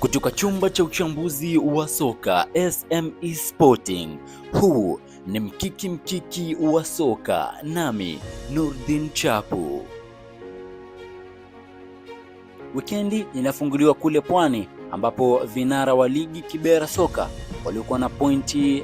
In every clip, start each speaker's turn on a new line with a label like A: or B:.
A: Kutoka chumba cha uchambuzi wa soka SME Sporting, huu ni mkiki wa soka, nami Nurdin Chapu. Wikendi inafunguliwa kule Pwani, ambapo vinara wa ligi Kibera Soka waliokuwa na pointi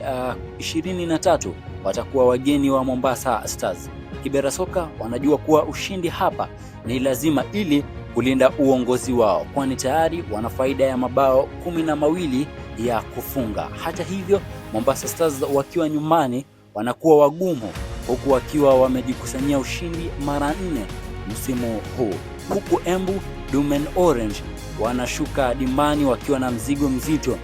A: 23 watakuwa wageni wa Mombasa Stars. Kibera Soka wanajua kuwa ushindi hapa ni lazima ili kulinda uongozi wao, kwani tayari wana faida ya mabao 12 ya kufunga. Hata hivyo, Mombasa Stars wakiwa nyumbani wanakuwa wagumu, huku wakiwa wamejikusanyia ushindi mara 4 msimu huu, huku Embu Dumen Orange wanashuka dimbani wakiwa na mzigo mzito.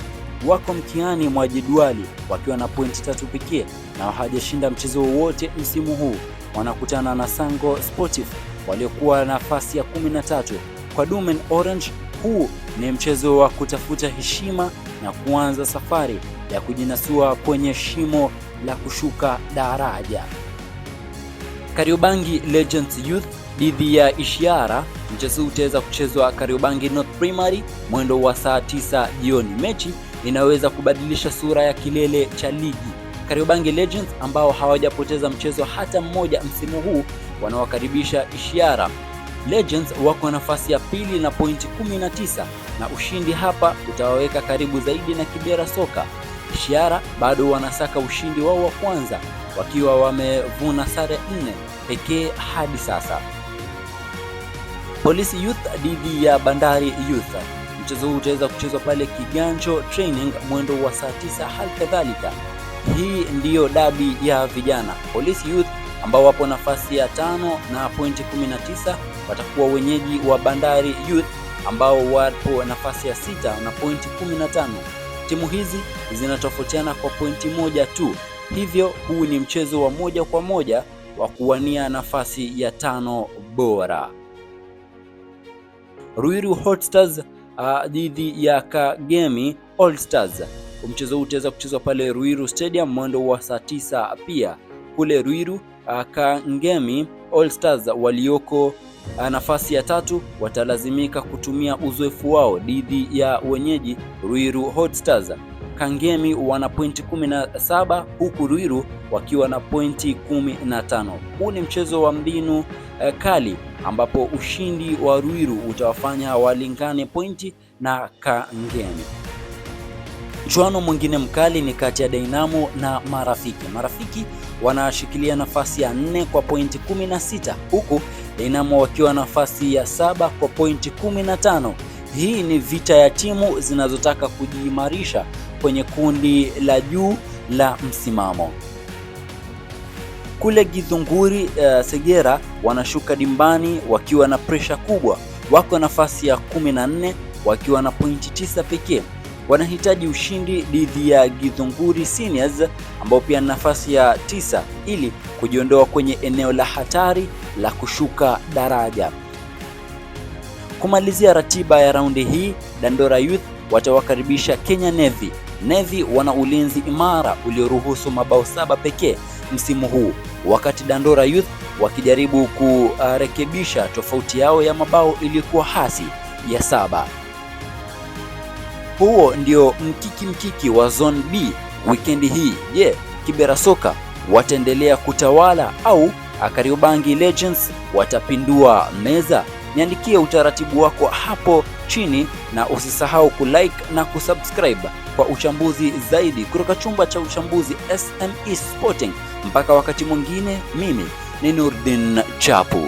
A: Wako mkiani mwa jedwali wakiwa na pointi 3 pekee na hawajashinda mchezo wowote msimu huu. Wanakutana na Sango Sportif waliokuwa nafasi ya 13. Kwa Dumen Orange, huu ni mchezo wa kutafuta heshima na kuanza safari ya kujinasua kwenye shimo la kushuka daraja. Kariobangi Legends Youth dhidi ya Ishiara. Mchezo utaweza kuchezwa Kariobangi North Primary mwendo wa saa 9 jioni. Mechi inaweza kubadilisha sura ya kilele cha ligi. Kariobangi Legends ambao hawajapoteza mchezo hata mmoja msimu huu wanawakaribisha Ishiara. Legends wako nafasi ya pili na pointi 19, na ushindi hapa utawaweka karibu zaidi na Kibera Soka. Ishiara bado wanasaka ushindi wao wa kwanza wakiwa wamevuna sare 4 pekee hadi sasa. Polisi Youth dhidi ya Bandari Youth. Mchezo huu utaweza kuchezwa pale Kiganjo Training mwendo wa saa 9 hali kadhalika. Hii ndiyo dabi ya vijana. Polisi Youth ambao wapo nafasi ya 5 na pointi 19 watakuwa wenyeji wa Bandari Youth ambao wapo nafasi ya 6 na pointi 15. Timu hizi zinatofautiana kwa pointi 1 tu. Hivyo huu ni mchezo wa moja kwa moja wa kuwania nafasi ya 5 bora. Ruiru Hot Stars dhidi ya Kagemi All Stars. Mchezo huu utaweza kuchezwa pale Ruiru Stadium mwendo wa saa 9 pia. Kule Ruiru, Kagemi All Stars walioko nafasi ya 3 watalazimika kutumia uzoefu wao dhidi ya wenyeji Ruiru Hot Stars. Kagemi wana pointi 17 huku Ruiru wakiwa na pointi 15. Huu ni mchezo wa mbinu kali ambapo ushindi wa Ruiru utawafanya walingane pointi na Kagemi. Mchuano mwingine mkali ni kati ya Dynamo na Marafiki. Marafiki wanashikilia nafasi ya 4 kwa pointi 16 huku Dynamo wakiwa nafasi ya 7 kwa pointi 15. Hii ni vita ya timu zinazotaka kujiimarisha kwenye kundi la juu la msimamo. Kule Githunguri, Segera wanashuka dimbani wakiwa na presha kubwa. Wako nafasi ya 14 wakiwa na pointi 9 pekee. Wanahitaji ushindi dhidi ya Githunguri Seniors ambao pia nafasi ya 9 ili kujiondoa kwenye eneo la hatari la kushuka daraja. Kumalizia ratiba ya raundi hii, Dandora Youth watawakaribisha Kenya Navy. Navy wana ulinzi imara ulioruhusu mabao 7 pekee msimu huu, wakati Dandora Youth wakijaribu kurekebisha tofauti yao ya mabao ilikuwa hasi ya 7. Huo ndio mkiki wa Zone B wikendi hii. Je, Kibera Soka wataendelea kutawala au Kariobangi Legends watapindua meza? Niandikie utaratibu wako hapo chini na usisahau kulike na kusubscribe kwa uchambuzi zaidi kutoka chumba cha uchambuzi SME Sporting. Mpaka wakati mwingine, mimi ni Nurdin Chapu.